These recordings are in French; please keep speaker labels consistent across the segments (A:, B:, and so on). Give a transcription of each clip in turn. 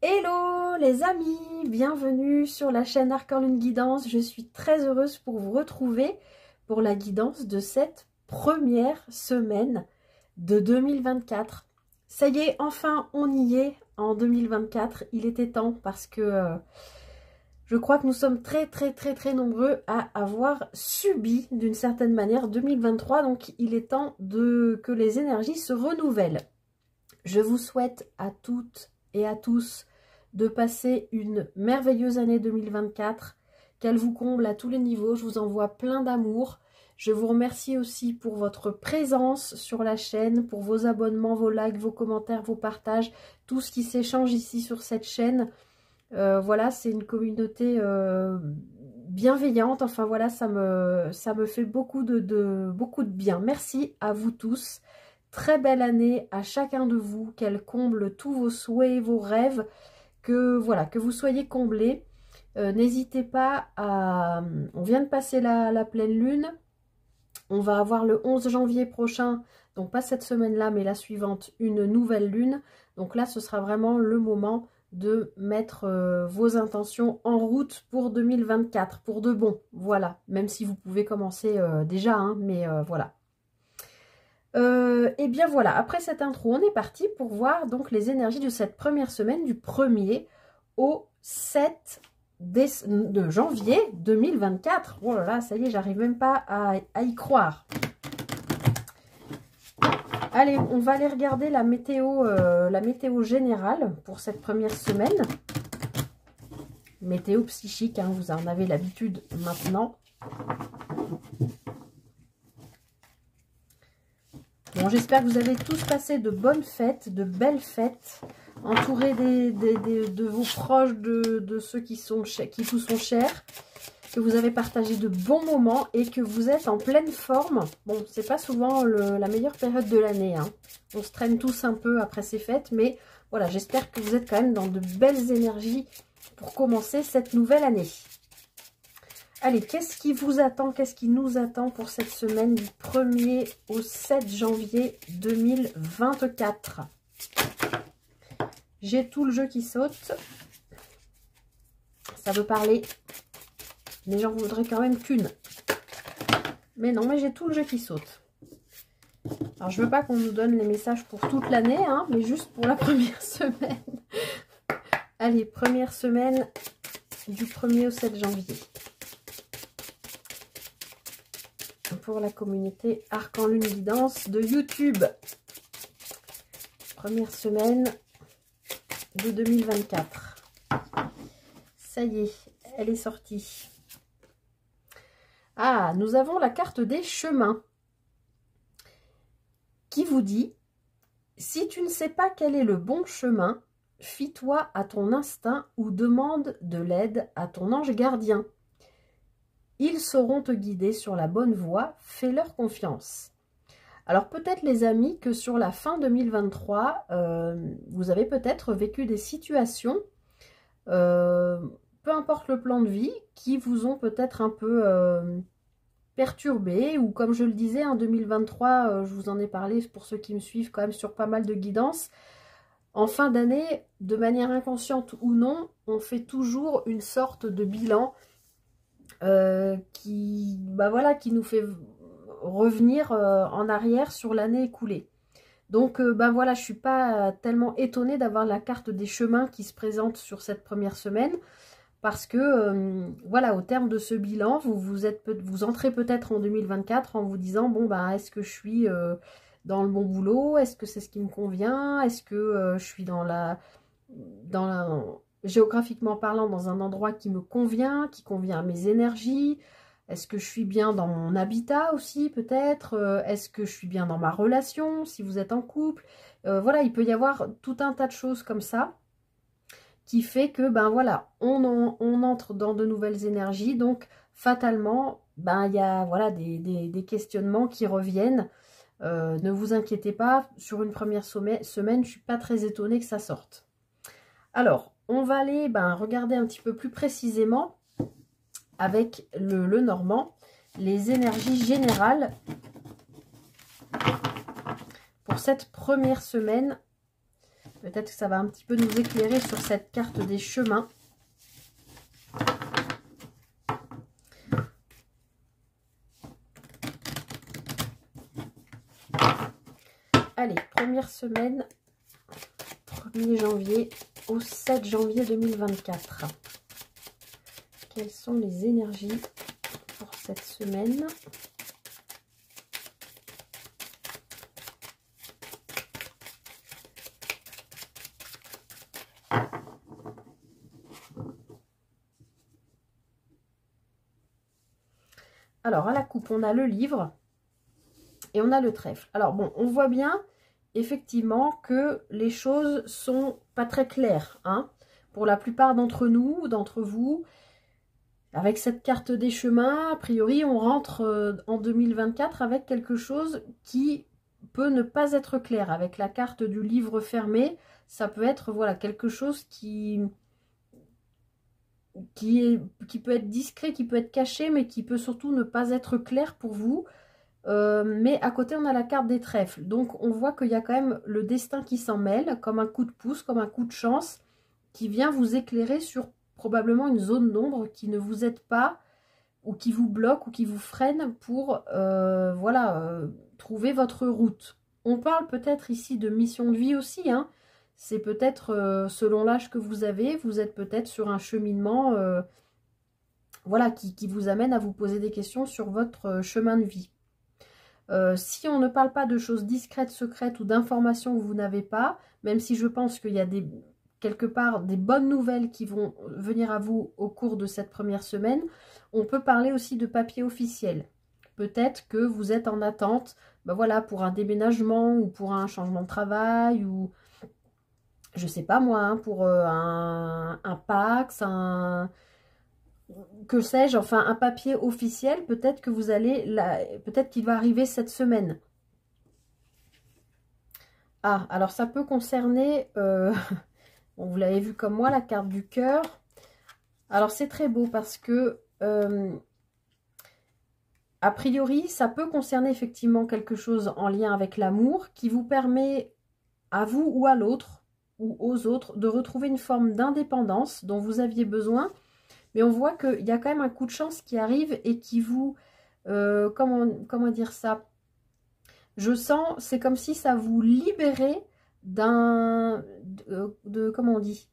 A: Hello les amis, bienvenue sur la chaîne Arcan Lune Guidance. Je suis très heureuse pour vous retrouver pour la guidance de cette première semaine de 2024. Ça y est, enfin on y est en 2024. Il était temps parce que je crois que nous sommes très nombreux à avoir subi d'une certaine manière 2023. Donc il est temps que les énergies se renouvellent. Je vous souhaite à toutes et à tous de passer une merveilleuse année 2024, qu'elle vous comble à tous les niveaux. Je vous envoie plein d'amour. Je vous remercie aussi pour votre présence sur la chaîne, pour vos abonnements, vos likes, vos commentaires, vos partages, tout ce qui s'échange ici sur cette chaîne. Voilà, c'est une communauté bienveillante. Enfin voilà, ça me fait beaucoup de bien. Merci à vous tous. Très belle année à chacun de vous, qu'elle comble tous vos souhaits, vos rêves, que vous soyez comblés. N'hésitez pas à... On vient de passer la pleine lune. On va avoir le 11 janvier prochain, donc pas cette semaine-là, mais la suivante, une nouvelle lune. Donc là, ce sera vraiment le moment de mettre vos intentions en route pour 2024, pour de bon. Voilà, même si vous pouvez commencer déjà, hein, mais voilà. Et bien voilà, après cette intro, on est parti pour voir donc les énergies de cette première semaine du 1er au 7 de janvier 2024. Oh là là, ça y est, j'arrive même pas à y croire. Allez, on va aller regarder la météo générale pour cette première semaine. Météo psychique, hein, vous en avez l'habitude maintenant. Bon, j'espère que vous avez tous passé de bonnes fêtes, de belles fêtes, entourés de vos proches, de ceux qui vous sont chers, que vous avez partagé de bons moments et que vous êtes en pleine forme. Bon, c'est pas souvent la meilleure période de l'année, hein. On se traîne tous un peu après ces fêtes, mais voilà, j'espère que vous êtes quand même dans de belles énergies pour commencer cette nouvelle année. Allez, qu'est-ce qui vous attend, qu'est-ce qui nous attend pour cette semaine du 1er au 7 janvier 2024? J'ai tout le jeu qui saute. Ça veut parler. Les gens voudraient quand même qu'une. Mais non, mais j'ai tout le jeu qui saute. Alors, je veux pas qu'on nous donne les messages pour toute l'année, hein, mais juste pour la première semaine. Allez, première semaine du 1er au 7 janvier. Pour la communauté Arcan Lune Guidance de YouTube. Première semaine de 2024. Ça y est, elle est sortie. Ah, nous avons la carte des chemins qui vous dit: si tu ne sais pas quel est le bon chemin, fie-toi à ton instinct ou demande de l'aide à ton ange gardien. Ils sauront te guider sur la bonne voie, fais-leur confiance. Alors peut-être les amis que sur la fin 2023, vous avez peut-être vécu des situations, peu importe le plan de vie, qui vous ont peut-être un peu perturbé, ou comme je le disais, en 2023, je vous en ai parlé pour ceux qui me suivent quand même sur pas mal de guidances. En fin d'année, de manière inconsciente ou non, on fait toujours une sorte de bilan qui nous fait revenir en arrière sur l'année écoulée. Donc voilà, je suis pas tellement étonnée d'avoir la carte des chemins qui se présente sur cette première semaine, parce que voilà, au terme de ce bilan, vous entrez peut-être en 2024 en vous disant: bon est-ce que je suis dans le bon boulot, est-ce que c'est ce qui me convient, est-ce que je suis géographiquement parlant, dans un endroit qui me convient, qui convient à mes énergies. Est-ce que je suis bien dans mon habitat aussi, peut-être? Est-ce que je suis bien dans ma relation, si vous êtes en couple? Voilà, il peut y avoir tout un tas de choses comme ça qui fait que, voilà, on entre dans de nouvelles énergies. Donc, fatalement, il y a voilà, des questionnements qui reviennent. Ne vous inquiétez pas, sur une première semaine, je ne suis pas très étonnée que ça sorte. Alors, on va aller regarder un petit peu plus précisément avec le normand les énergies générales pour cette première semaine Peut-être que ça va un petit peu nous éclairer sur cette carte des chemins. Allez, première semaine, 1er janvier au 7 janvier 2024. Quelles sont les énergies pour cette semaine ? Alors, à la coupe, on a le livre et on a le trèfle. Alors, bon, on voit bien, effectivement, que les choses sont pas très claires, hein, pour la plupart d'entre nous, d'entre vous. Avec cette carte des chemins, a priori, on rentre en 2024 avec quelque chose qui peut ne pas être clair. Avec la carte du livre fermé, ça peut être, voilà, quelque chose qui peut être discret, qui peut être caché, mais qui peut surtout ne pas être clair pour vous. Mais à côté, on a la carte des trèfles. Donc, on voit qu'il y a quand même le destin qui s'en mêle, comme un coup de pouce, comme un coup de chance, qui vient vous éclairer sur probablement une zone d'ombre qui ne vous aide pas, ou qui vous bloque, ou qui vous freine pour voilà, trouver votre route. On parle peut-être ici de mission de vie aussi, hein. C'est peut-être, selon l'âge que vous avez, vous êtes peut-être sur un cheminement voilà, qui vous amène à vous poser des questions sur votre chemin de vie. Si on ne parle pas de choses discrètes, secrètes ou d'informations que vous n'avez pas, même si je pense qu'il y a quelque part des bonnes nouvelles qui vont venir à vous au cours de cette première semaine, on peut parler aussi de papier officiel. Peut-être que vous êtes en attente, ben voilà, pour un déménagement ou pour un changement de travail ou je sais pas moi, hein, pour un Pax, que sais-je, enfin un papier officiel, peut-être que vous allez, peut-être qu'il va arriver cette semaine. Ah, alors ça peut concerner, bon, vous l'avez vu comme moi, la carte du cœur. Alors c'est très beau parce que, a priori, ça peut concerner effectivement quelque chose en lien avec l'amour qui vous permet à vous ou à l'autre, ou aux autres, de retrouver une forme d'indépendance dont vous aviez besoin. Mais on voit qu'il y a quand même un coup de chance qui arrive et qui vous... comment dire ça? Je sens, c'est comme si ça vous libérait comment on dit?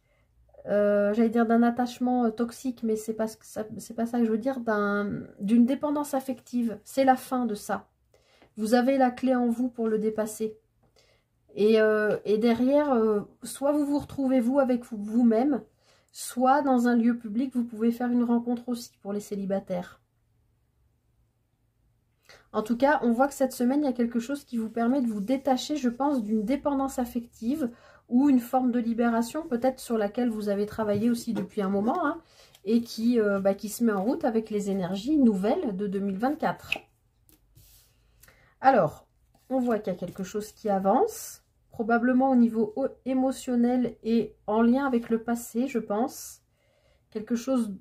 A: J'allais dire d'un attachement toxique, mais c'est pas ça que je veux dire, d'une dépendance affective. C'est la fin de ça. Vous avez la clé en vous pour le dépasser. Et derrière, soit vous vous retrouvez vous avec vous-même, soit dans un lieu public, vous pouvez faire une rencontre aussi pour les célibataires. En tout cas, on voit que cette semaine, il y a quelque chose qui vous permet de vous détacher, je pense, d'une dépendance affective ou une forme de libération, peut-être sur laquelle vous avez travaillé aussi depuis un moment, hein, et qui se met en route avec les énergies nouvelles de 2024. Alors, on voit qu'il y a quelque chose qui avance, probablement au niveau émotionnel et en lien avec le passé, je pense. Quelque chose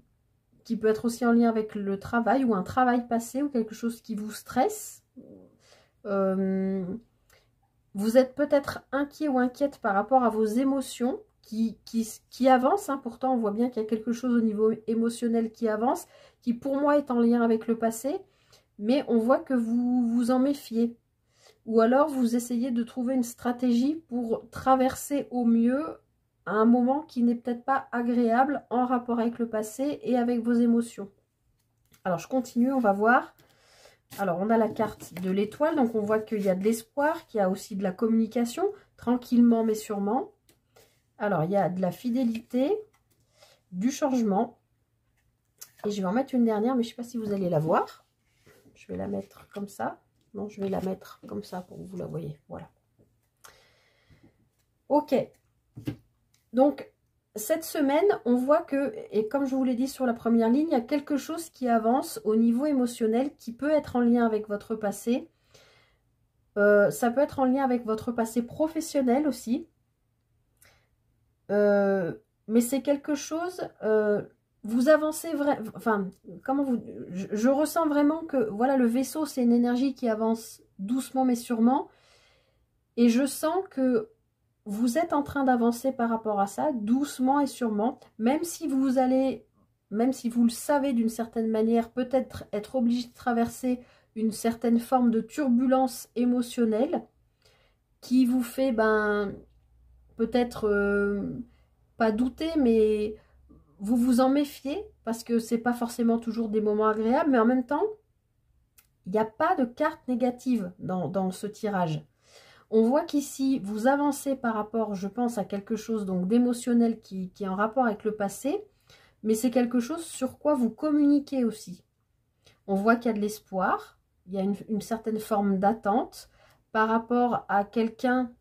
A: qui peut être aussi en lien avec le travail ou un travail passé ou quelque chose qui vous stresse. Vous êtes peut-être inquiet ou inquiète par rapport à vos émotions qui avancent. Hein. Pourtant, on voit bien qu'il y a quelque chose au niveau émotionnel qui avance, qui pour moi est en lien avec le passé, mais on voit que vous vous en méfiez. Ou alors, vous essayez de trouver une stratégie pour traverser au mieux un moment qui n'est peut-être pas agréable en rapport avec le passé et avec vos émotions. Alors, je continue, on va voir. Alors, on a la carte de l'étoile, donc on voit qu'il y a de l'espoir, qu'il y a aussi de la communication, tranquillement mais sûrement. Alors, il y a de la fidélité, du changement. Et je vais en mettre une dernière, mais je ne sais pas si vous allez la voir. Je vais la mettre comme ça. Non, je vais la mettre comme ça pour que vous la voyez. Voilà. Ok. Donc, cette semaine, on voit que, et comme je vous l'ai dit sur la première ligne, il y a quelque chose qui avance au niveau émotionnel qui peut être en lien avec votre passé. Ça peut être en lien avec votre passé professionnel aussi. Mais c'est quelque chose... vous avancez vraiment... Enfin, comment vous... Je ressens vraiment que, voilà, le vaisseau, c'est une énergie qui avance doucement mais sûrement. Et je sens que vous êtes en train d'avancer par rapport à ça, doucement et sûrement, même si vous le savez d'une certaine manière, peut-être être obligé de traverser une certaine forme de turbulence émotionnelle qui vous fait, peut-être pas douter, mais vous vous en méfiez, parce que c'est pas forcément toujours des moments agréables, mais en même temps, il n'y a pas de carte négative dans ce tirage. On voit qu'ici, vous avancez par rapport, je pense, à quelque chose donc d'émotionnel qui est en rapport avec le passé, mais c'est quelque chose sur quoi vous communiquez aussi. On voit qu'il y a de l'espoir, il y a une certaine forme d'attente par rapport à quelqu'un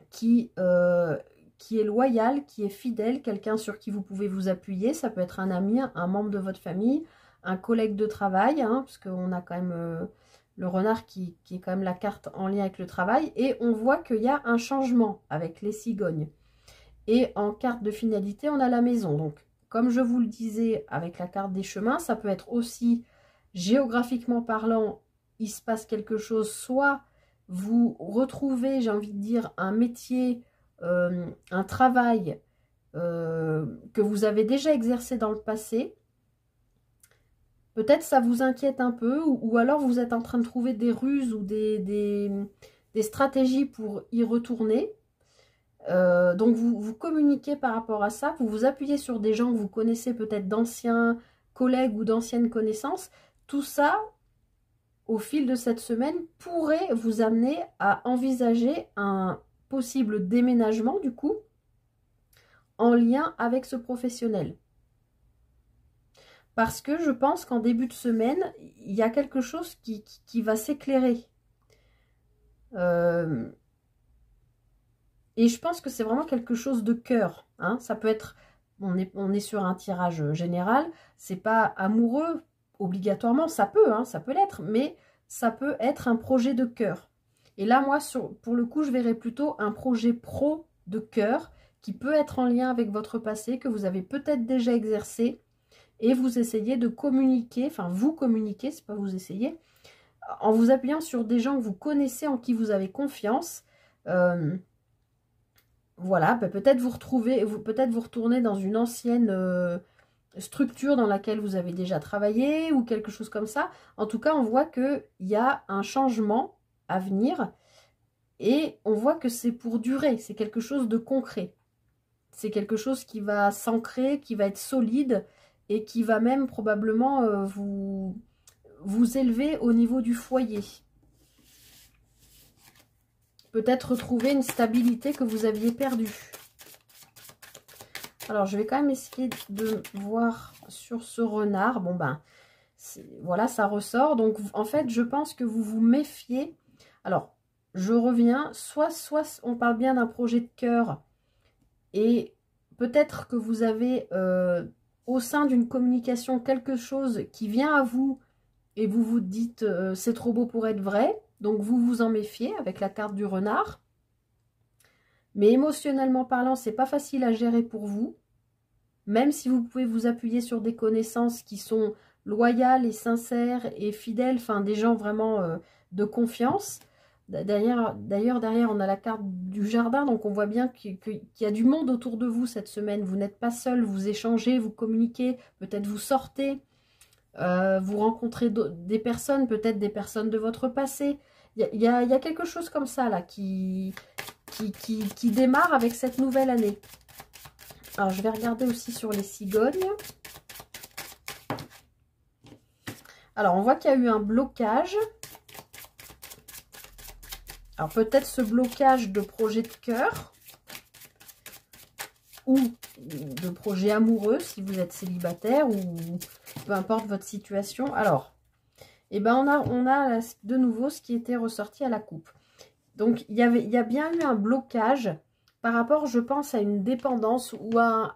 A: qui est loyal, qui est fidèle, quelqu'un sur qui vous pouvez vous appuyer. Ça peut être un ami, un membre de votre famille, un collègue de travail, hein, parce qu'on a quand même le renard qui est quand même la carte en lien avec le travail. Et on voit qu'il y a un changement avec les cigognes. Et en carte de finalité, on a la maison. Donc, comme je vous le disais avec la carte des chemins, ça peut être aussi, géographiquement parlant, il se passe quelque chose, soit vous retrouvez, j'ai envie de dire, un métier, un travail que vous avez déjà exercé dans le passé. Peut-être ça vous inquiète un peu, ou alors vous êtes en train de trouver des ruses ou des stratégies pour y retourner. Donc vous communiquez par rapport à ça, vous vous appuyez sur des gens que vous connaissez, peut-être d'anciens collègues ou d'anciennes connaissances. Tout ça, au fil de cette semaine, pourrait vous amener à envisager un possible déménagement, du coup, en lien avec ce professionnel. Parce que je pense qu'en début de semaine, il y a quelque chose qui va s'éclairer. Et je pense que c'est vraiment quelque chose de cœur. Hein. Ça peut être, on est sur un tirage général, c'est pas amoureux obligatoirement, ça peut l'être, mais ça peut être un projet de cœur. Et là, moi, pour le coup, je verrais plutôt un projet pro de cœur qui peut être en lien avec votre passé, que vous avez peut-être déjà exercé, et vous essayez de communiquer, enfin vous communiquez, c'est pas vous essayez, en vous appuyant sur des gens que vous connaissez, en qui vous avez confiance. Voilà, peut-être vous retournez dans une ancienne structure dans laquelle vous avez déjà travaillé ou quelque chose comme ça. En tout cas, on voit qu'il y a un changement à venir et on voit que c'est pour durer, c'est quelque chose de concret. C'est quelque chose qui va s'ancrer, qui va être solide et qui va même probablement vous élever au niveau du foyer. Peut-être retrouver une stabilité que vous aviez perdue. Alors, je vais quand même essayer de voir sur ce renard. Bon, voilà, ça ressort. Donc, en fait, je pense que vous vous méfiez. Alors, je reviens. Soit on parle bien d'un projet de cœur. Et peut-être que vous avez au sein d'une communication quelque chose qui vient à vous. Et vous vous dites, c'est trop beau pour être vrai. Donc, vous vous en méfiez avec la carte du renard. Mais émotionnellement parlant, c'est pas facile à gérer pour vous. Même si vous pouvez vous appuyer sur des connaissances qui sont loyales et sincères et fidèles, enfin des gens vraiment de confiance. D'ailleurs, derrière, on a la carte du jardin, donc on voit bien qu'il y a du monde autour de vous cette semaine. Vous n'êtes pas seul, vous échangez, vous communiquez, peut-être vous sortez. Vous rencontrez des personnes, peut-être des personnes de votre passé. Il y a quelque chose comme ça là qui démarre avec cette nouvelle année. Alors je vais regarder aussi sur les cigognes. Alors on voit qu'il y a eu un blocage. Alors peut-être ce blocage de projet de cœur ou de projet amoureux si vous êtes célibataire ou peu importe votre situation. Alors, on a de nouveau ce qui était ressorti à la coupe. Donc, il y a bien eu un blocage par rapport, je pense, à une dépendance ou à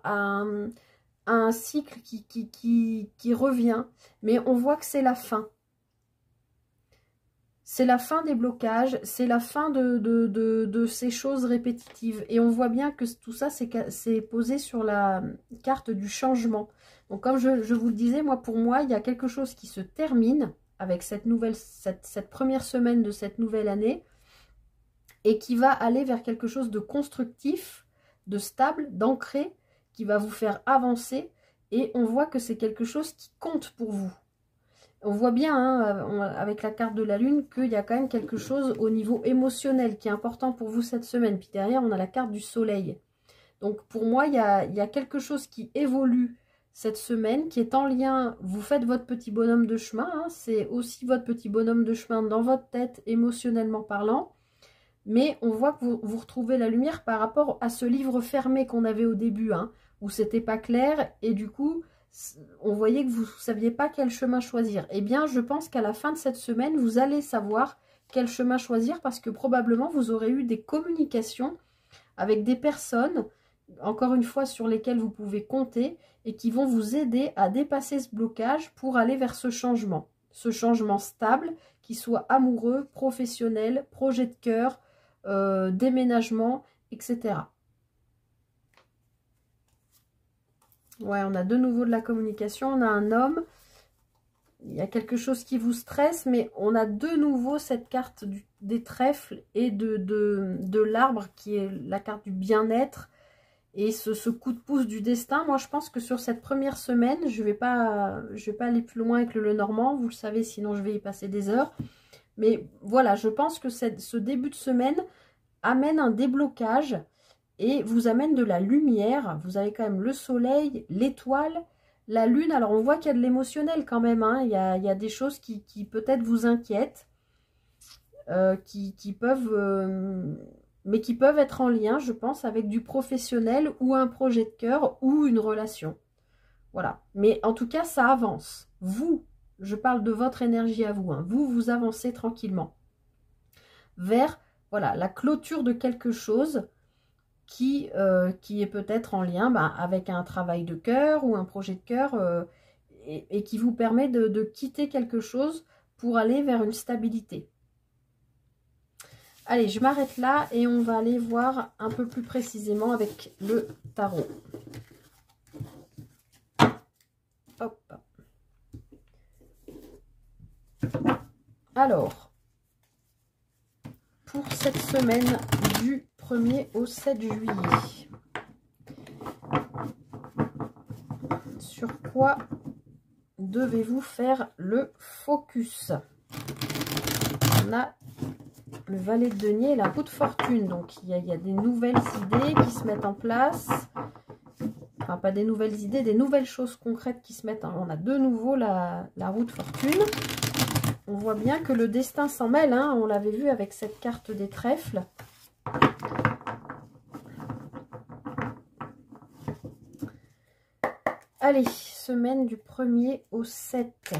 A: un cycle qui revient. Mais on voit que c'est la fin. C'est la fin des blocages, c'est la fin de ces choses répétitives. Et on voit bien que tout ça, c'est posé sur la carte du changement. Donc, comme je vous le disais, pour moi, il y a quelque chose qui se termine avec cette première semaine de cette nouvelle année. et qui va aller vers quelque chose de constructif, de stable, d'ancré, qui va vous faire avancer. Et on voit que c'est quelque chose qui compte pour vous. On voit bien, hein, avec la carte de la Lune, qu'il y a quand même quelque chose au niveau émotionnel qui est important pour vous cette semaine. Puis derrière, on a la carte du Soleil. Donc pour moi, il y a quelque chose qui évolue cette semaine, qui est en lien. Vous faites votre petit bonhomme de chemin, hein, c'est aussi votre petit bonhomme de chemin dans votre tête, émotionnellement parlant. Mais on voit que vous retrouvez la lumière par rapport à ce livre fermé qu'on avait au début, hein, où c'était pas clair et du coup, on voyait que vous ne saviez pas quel chemin choisir. Eh bien, je pense qu'à la fin de cette semaine, vous allez savoir quel chemin choisir parce que probablement vous aurez eu des communications avec des personnes, encore une fois, sur lesquelles vous pouvez compter et qui vont vous aider à dépasser ce blocage pour aller vers ce changement stable, qui soit amoureux, professionnel, projet de cœur, déménagement, etc. Ouais, on a de nouveau de la communication, on a un homme, il y a quelque chose qui vous stresse, mais on a de nouveau cette carte des trèfles et de l'arbre qui est la carte du bien-être et ce coup de pouce du destin. Moi, je pense que sur cette première semaine, je vais pas aller plus loin avec le Lenormand, vous le savez, sinon je vais y passer des heures. Mais voilà, je pense que ce début de semaine amène un déblocage et vous amène de la lumière. Vous avez quand même le soleil, l'étoile, la lune. Alors, on voit qu'il y a de l'émotionnel quand même, hein. Il y a des choses qui peut-être vous inquiètent, qui peuvent... mais qui peuvent être en lien, je pense, avec du professionnel ou un projet de cœur ou une relation. Voilà. Mais en tout cas, ça avance. Vous, je parle de votre énergie à vous, hein. Vous avancez tranquillement vers, voilà, la clôture de quelque chose qui est peut-être en lien avec un travail de cœur ou un projet de cœur et qui vous permet de quitter quelque chose pour aller vers une stabilité. Allez, je m'arrête là et on va aller voir un peu plus précisément avec le tarot. Hop. Alors, pour cette semaine du 1er au 7 juillet, sur quoi devez-vous faire le focus? On a le valet de denier et la roue de fortune. Donc, il y a des nouvelles idées qui se mettent en place. Enfin, pas des nouvelles idées, des nouvelles choses concrètes qui se mettent en... On a de nouveau la roue de fortune. On voit bien que le destin s'en mêle, hein. On l'avait vu avec cette carte des trèfles. Allez, semaine du 1er au 7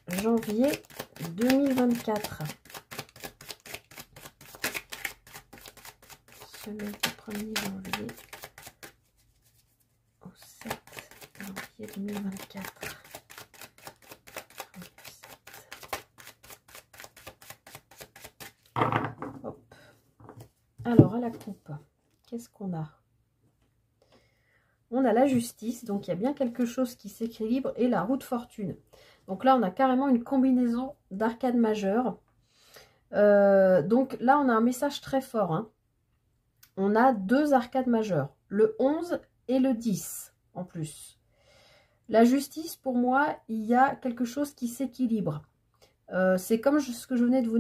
A: janvier 2024. Semaine du 1er janvier au 7 janvier 2024. Hop. Alors, à la coupe, qu'est-ce qu'on a? On a la justice, donc il y a bien quelque chose qui s'équilibre, et la roue de fortune. Donc là, on a carrément une combinaison d'arcades majeures. Donc là, on a un message très fort, hein. On a deux arcades majeures, le 11 et le 10 en plus. La justice, pour moi, il y a quelque chose qui s'équilibre. C'est comme ce que je venais de vous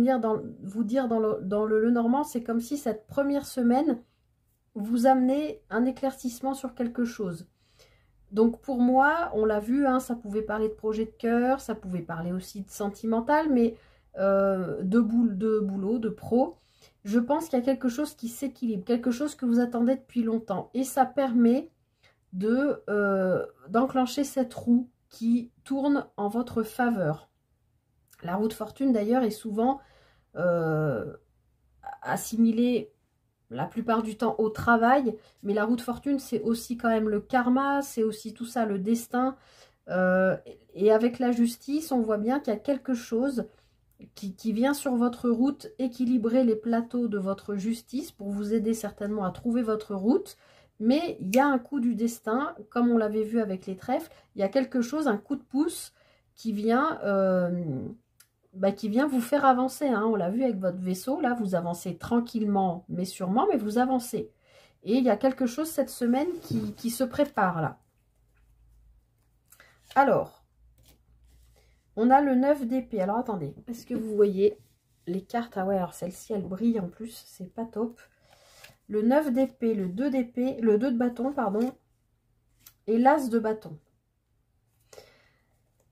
A: dire dans le Lenormand, c'est comme si cette première semaine vous amenez un éclaircissement sur quelque chose. Donc pour moi, on l'a vu, hein, ça pouvait parler de projet de cœur, ça pouvait parler aussi de sentimental, mais de boulot, de pro. Je pense qu'il y a quelque chose qui s'équilibre, quelque chose que vous attendez depuis longtemps. Et ça permet d'enclencher cette roue qui tourne en votre faveur. La roue de fortune, d'ailleurs, est souvent assimilée la plupart du temps au travail. Mais la roue de fortune, c'est aussi quand même le karma, c'est aussi tout ça, le destin. Et avec la justice, on voit bien qu'il y a quelque chose qui vient sur votre route équilibrer les plateaux de votre justice pour vous aider certainement à trouver votre route. Mais il y a un coup du destin, comme on l'avait vu avec les trèfles, il y a quelque chose, un coup de pouce qui vient bah, qui vient vous faire avancer, hein. On l'a vu avec votre vaisseau, là, vous avancez tranquillement, mais sûrement, mais vous avancez. Et il y a quelque chose cette semaine qui se prépare, là. Alors, on a le 9 d'épée. Alors, attendez, est-ce que vous voyez les cartes? Ah ouais, alors celle-ci, elle brille en plus, c'est pas top. Le 9 d'épée, le 2 d'épée, le 2 de bâton, pardon, et l'as de bâton.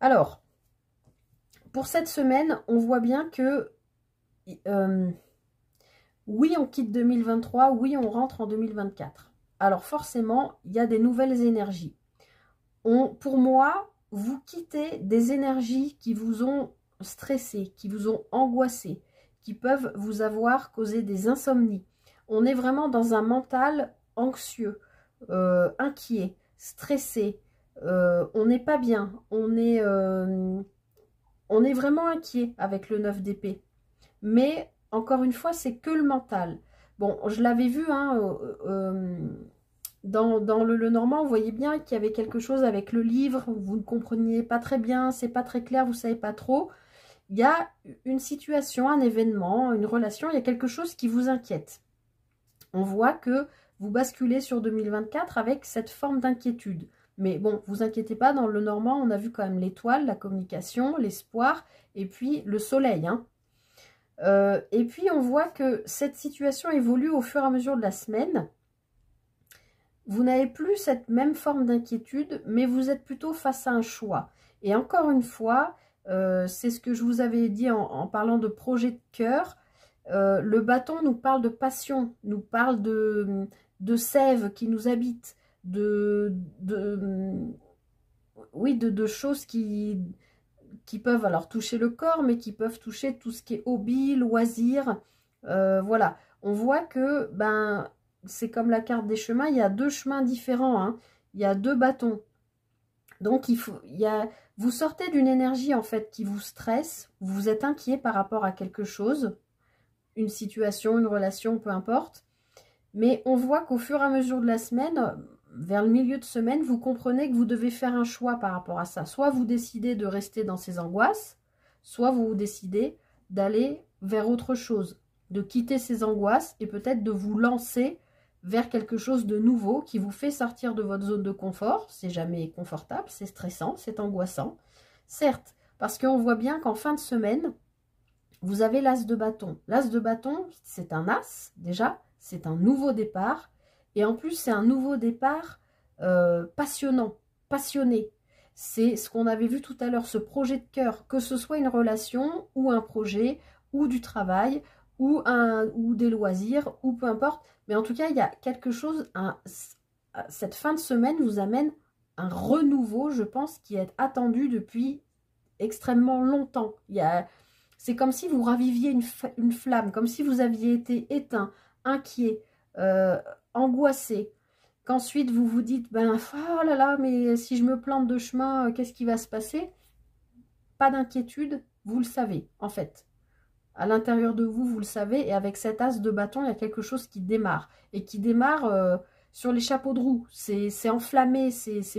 A: Alors, pour cette semaine, on voit bien que oui, on quitte 2023, oui, on rentre en 2024. Alors forcément, il y a des nouvelles énergies. Pour moi, vous quittez des énergies qui vous ont stressé, qui vous ont angoissé, qui peuvent vous avoir causé des insomnies. On est vraiment dans un mental anxieux, inquiet, stressé. On n'est pas bien. On est vraiment inquiet avec le 9 d'épée. Mais, encore une fois, c'est que le mental. Bon, je l'avais vu, hein, dans le Normand, vous voyez bien qu'il y avait quelque chose avec le livre, vous ne compreniez pas très bien, c'est pas très clair, vous ne savez pas trop. Il y a une situation, un événement, une relation, il y a quelque chose qui vous inquiète. On voit que vous basculez sur 2024 avec cette forme d'inquiétude. Mais bon, vous inquiétez pas, dans le Normand, on a vu quand même l'étoile, la communication, l'espoir, et puis le soleil, hein. Et puis on voit que cette situation évolue au fur et à mesure de la semaine. Vous n'avez plus cette même forme d'inquiétude, mais vous êtes plutôt face à un choix. Et encore une fois, c'est ce que je vous avais dit en parlant de projet de cœur. Le bâton nous parle de passion, nous parle de sève qui nous habite, oui, de choses qui peuvent alors toucher le corps, mais qui peuvent toucher tout ce qui est hobby, loisirs. Voilà, on voit que ben c'est comme la carte des chemins, il y a deux chemins différents, hein. Il y a deux bâtons. Donc vous sortez d'une énergie en fait qui vous stresse, vous êtes inquiet par rapport à quelque chose, une situation, une relation, peu importe. Mais on voit qu'au fur et à mesure de la semaine, vers le milieu de semaine, vous comprenez que vous devez faire un choix par rapport à ça. Soit vous décidez de rester dans ces angoisses, soit vous décidez d'aller vers autre chose, de quitter ces angoisses et peut-être de vous lancer vers quelque chose de nouveau qui vous fait sortir de votre zone de confort. C'est jamais confortable, c'est stressant, c'est angoissant. Certes, parce qu'on voit bien qu'en fin de semaine, vous avez l'as de bâton. L'as de bâton, c'est un as, déjà, c'est un nouveau départ. Et en plus, c'est un nouveau départ passionnant, passionné. C'est ce qu'on avait vu tout à l'heure, ce projet de cœur, que ce soit une relation ou un projet ou du travail ou des loisirs ou peu importe. Mais en tout cas, il y a quelque chose, cette fin de semaine vous amène un renouveau, je pense, qui est attendu depuis extrêmement longtemps. C'est comme si vous raviviez une flamme, comme si vous aviez été éteint, inquiet, angoissé, qu'ensuite vous vous dites, ben, oh là là, mais si je me plante de chemin, qu'est-ce qui va se passer? Pas d'inquiétude, vous le savez, en fait. À l'intérieur de vous, vous le savez, et avec cet as de bâton, il y a quelque chose qui démarre, et qui démarre sur les chapeaux de roue. C'est enflammé,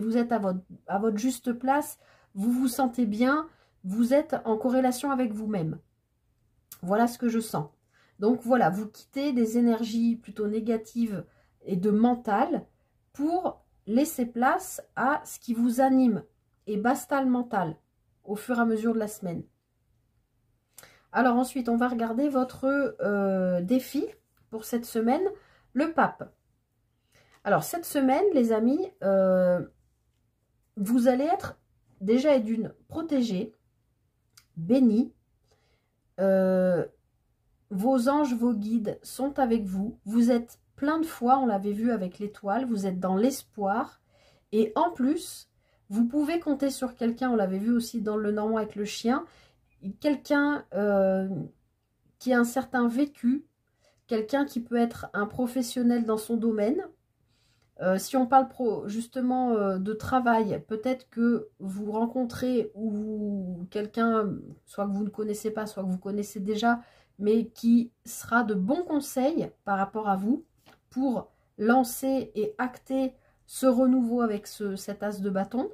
A: vous êtes à votre juste place, vous vous sentez bien, vous êtes en corrélation avec vous-même. Voilà ce que je sens. Donc voilà, vous quittez des énergies plutôt négatives et de mental pour laisser place à ce qui vous anime. Et basta le mental au fur et à mesure de la semaine. Alors ensuite, on va regarder votre défi pour cette semaine, le pape. Alors cette semaine, les amis, vous allez être déjà d'une protégée, bénie. Vos anges, vos guides sont avec vous. Vous êtes plein de foi, on l'avait vu avec l'étoile. Vous êtes dans l'espoir. Et en plus, vous pouvez compter sur quelqu'un, on l'avait vu aussi dans le Normand avec le chien, quelqu'un qui a un certain vécu, quelqu'un qui peut être un professionnel dans son domaine. Si on parle justement de travail, peut-être que vous rencontrez ou quelqu'un, soit que vous ne connaissez pas, soit que vous connaissez déjà, mais qui sera de bons conseils par rapport à vous pour lancer et acter ce renouveau avec cet as de bâton.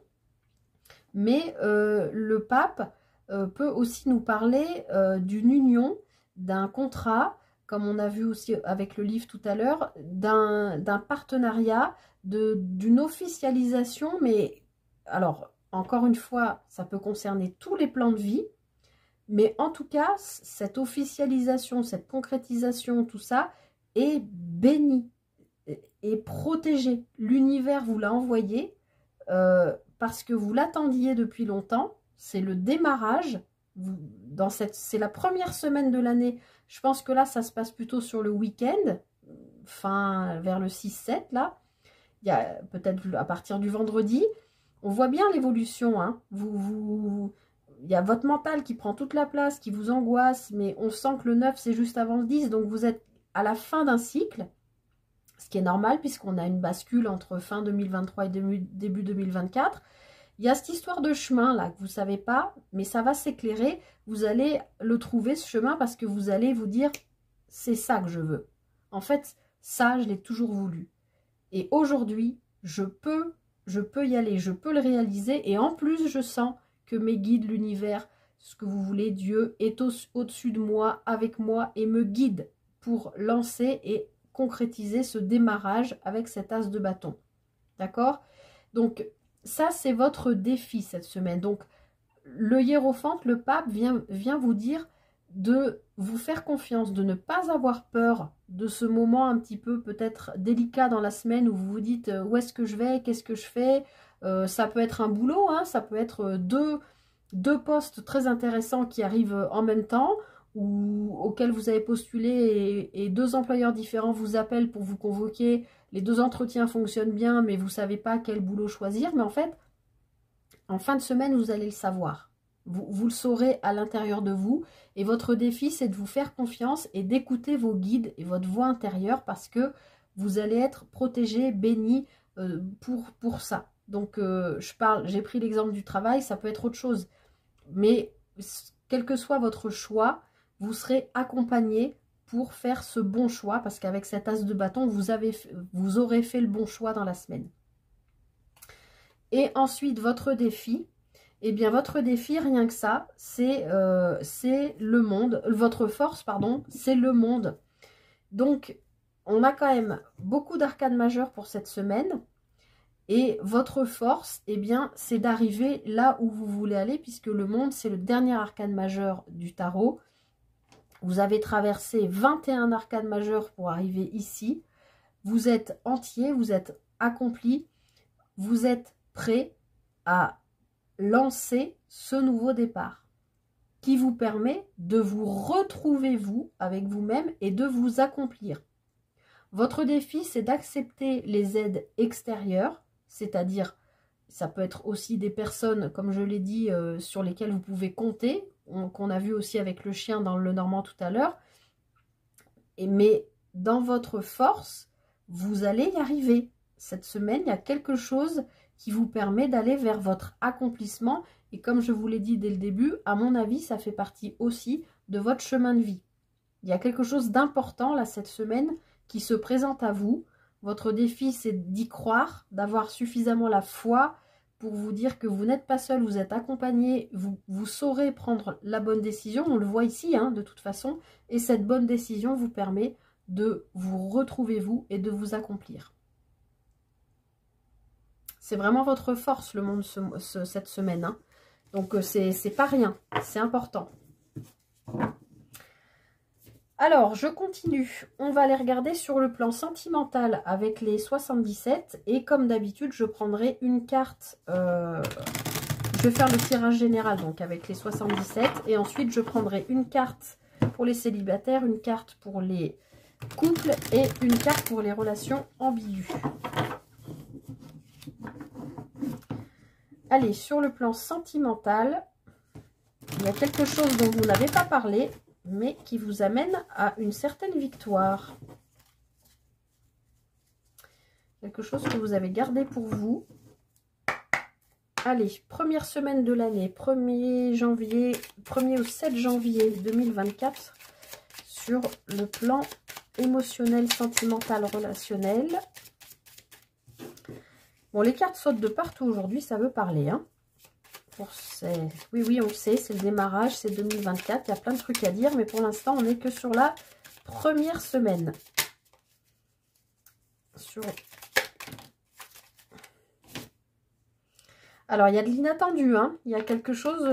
A: Mais le pape, peut aussi nous parler d'une union, d'un contrat, comme on a vu aussi avec le livre tout à l'heure, d'un partenariat, d'une officialisation, mais alors, encore une fois, ça peut concerner tous les plans de vie, mais en tout cas, cette officialisation, cette concrétisation, tout ça, est béni, est protégé. L'univers vous l'a envoyé parce que vous l'attendiez depuis longtemps. C'est le démarrage. C'est la première semaine de l'année. Je pense que là, ça se passe plutôt sur le week-end, vers le 6-7, là. Il y a peut-être à partir du vendredi. On voit bien l'évolution, hein. Il y a votre mental qui prend toute la place, qui vous angoisse, mais on sent que le 9, c'est juste avant le 10, donc vous êtes à la fin d'un cycle, ce qui est normal puisqu'on a une bascule entre fin 2023 et début 2024. Il y a cette histoire de chemin là que vous ne savez pas, mais ça va s'éclairer. Vous allez le trouver ce chemin parce que vous allez vous dire c'est ça que je veux. En fait, ça, je l'ai toujours voulu. Et aujourd'hui, je peux y aller, je peux le réaliser. Et en plus, je sens que mes guides, l'univers, ce que vous voulez, Dieu, est au-dessus de moi, avec moi et me guide pour lancer et concrétiser ce démarrage avec cet as de bâton. D'accord? Donc, ça, c'est votre défi cette semaine. Donc, le hiérophante, le pape, vient vous dire de vous faire confiance, de ne pas avoir peur de ce moment un petit peu peut-être délicat dans la semaine où vous vous dites où est-ce que je vais, qu'est-ce que je fais. Ça peut être un boulot, hein, ça peut être deux postes très intéressants qui arrivent en même temps ou auxquels vous avez postulé et deux employeurs différents vous appellent pour vous convoquer. Les deux entretiens fonctionnent bien, mais vous ne savez pas quel boulot choisir. Mais en fait, en fin de semaine, vous allez le savoir. Vous le saurez à l'intérieur de vous. Et votre défi, c'est de vous faire confiance et d'écouter vos guides et votre voix intérieure parce que vous allez être protégé, béni pour ça. Donc, j'ai pris l'exemple du travail, ça peut être autre chose. Mais quel que soit votre choix, vous serez accompagné pour faire ce bon choix parce qu'avec cet as de bâton, vous aurez fait le bon choix dans la semaine. Et ensuite, votre défi, eh bien, votre défi, rien que ça, c'est le monde. Votre force, pardon, c'est le monde. Donc, on a quand même beaucoup d'arcanes majeures pour cette semaine. Et votre force, eh bien, c'est d'arriver là où vous voulez aller, puisque le monde, c'est le dernier arcane majeur du tarot. Vous avez traversé 21 arcanes majeures pour arriver ici. Vous êtes entier, vous êtes accompli, vous êtes prêt à lancer ce nouveau départ qui vous permet de vous retrouver vous avec vous-même et de vous accomplir. Votre défi, c'est d'accepter les aides extérieures, c'est-à-dire, ça peut être aussi des personnes, comme je l'ai dit, sur lesquelles vous pouvez compter, qu'on a vu aussi avec le chien dans le Normand tout à l'heure. Mais dans votre force, vous allez y arriver. Cette semaine, il y a quelque chose qui vous permet d'aller vers votre accomplissement. Et comme je vous l'ai dit dès le début, à mon avis, ça fait partie aussi de votre chemin de vie. Il y a quelque chose d'important là cette semaine qui se présente à vous. Votre défi, c'est d'y croire, d'avoir suffisamment la foi pour vous dire que vous n'êtes pas seul, vous êtes accompagné, vous saurez prendre la bonne décision. On le voit ici, hein, de toute façon. Et cette bonne décision vous permet de vous retrouver vous et de vous accomplir. C'est vraiment votre force, le monde, cette semaine. Hein. Donc, c'est pas rien. C'est important. Alors, je continue. On va aller regarder sur le plan sentimental avec les 77. Et comme d'habitude, je prendrai une carte. Je vais faire le tirage général donc avec les 77. Et ensuite, je prendrai une carte pour les célibataires, une carte pour les couples et une carte pour les relations ambiguës. Allez, sur le plan sentimental, il y a quelque chose dont vous n'avez pas parlé, mais qui vous amène à une certaine victoire. Quelque chose que vous avez gardé pour vous. Allez, première semaine de l'année, 1er au 7 janvier 2024, sur le plan émotionnel, sentimental, relationnel. Bon, les cartes sautent de partout aujourd'hui, ça veut parler. Hein. pour ces... Oui, oui, on le sait, c'est le démarrage, c'est 2024. Il y a plein de trucs à dire, mais pour l'instant, on n'est que sur la première semaine. Alors, il y a de l'inattendu, hein. Il y a quelque chose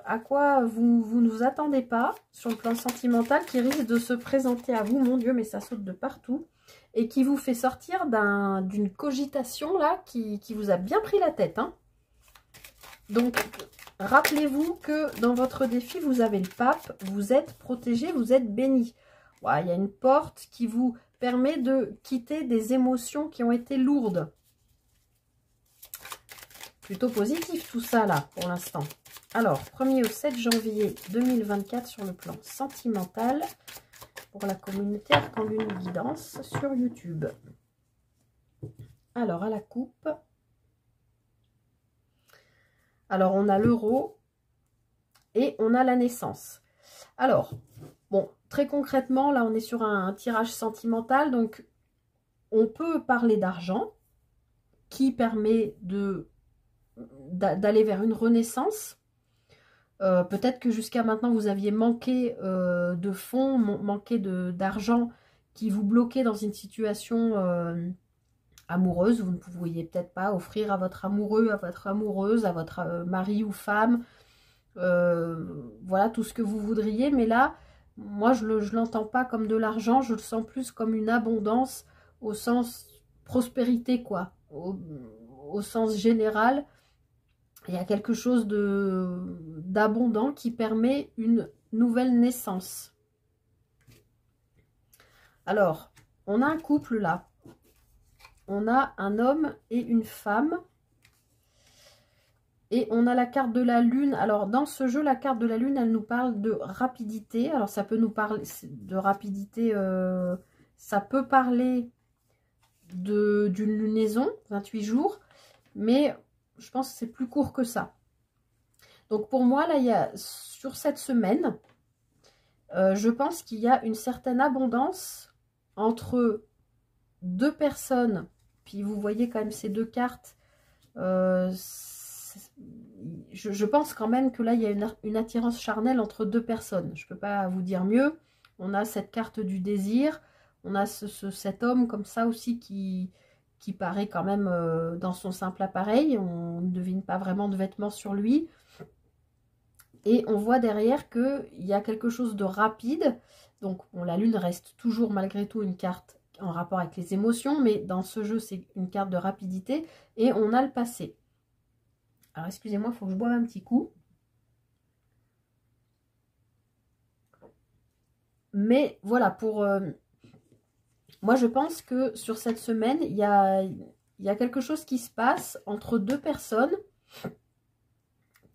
A: à quoi vous ne vous attendez pas sur le plan sentimental qui risque de se présenter à vous. Mon Dieu, mais ça saute de partout. Et qui vous fait sortir d'une cogitation, là, qui vous a bien pris la tête, hein. Donc, rappelez-vous que dans votre défi, vous avez le pape, vous êtes protégé, vous êtes béni. Ouais, il y a une porte qui vous permet de quitter des émotions qui ont été lourdes. Plutôt positif tout ça là pour l'instant. Alors, 1er au 7 janvier 2024 sur le plan sentimental pour la communauté Arcangune Guidance sur YouTube. Alors, à la coupe. Alors, on a l'euro et on a la naissance. Alors, bon, très concrètement, là, on est sur un tirage sentimental. Donc, on peut parler d'argent qui permet d'aller vers une renaissance. Peut-être que jusqu'à maintenant, vous aviez manqué de fonds, manqué d'argent qui vous bloquait dans une situation amoureuse. Vous ne pouviez peut-être pas offrir à votre amoureux, à votre amoureuse, à votre mari ou femme, voilà, tout ce que vous voudriez. Mais là, moi, je ne l'entends pas comme de l'argent, je le sens plus comme une abondance au sens prospérité, quoi, au sens général. Il y a quelque chose d'abondant qui permet une nouvelle naissance. Alors, on a un couple là. On a un homme et une femme. Et on a la carte de la lune. Alors, dans ce jeu, la carte de la lune, elle nous parle de rapidité. Alors, ça peut nous parler de rapidité. Ça peut parler d'une lunaison, 28 jours. Mais je pense que c'est plus court que ça. Donc pour moi, là, il y a sur cette semaine, je pense qu'il y a une certaine abondance entre deux personnes. Puis vous voyez quand même ces deux cartes. Je pense quand même que là, il y a une attirance charnelle entre deux personnes. Je ne peux pas vous dire mieux. On a cette carte du désir. On a cet homme comme ça aussi qui paraît quand même dans son simple appareil. On ne devine pas vraiment de vêtements sur lui. Et on voit derrière qu'il y a quelque chose de rapide. Donc bon, la lune reste toujours malgré tout une carte en rapport avec les émotions. Mais dans ce jeu, c'est une carte de rapidité. Et on a le passé. Alors excusez-moi, il faut que je boive un petit coup. Mais voilà, pour... moi, je pense que sur cette semaine, il y a quelque chose qui se passe entre deux personnes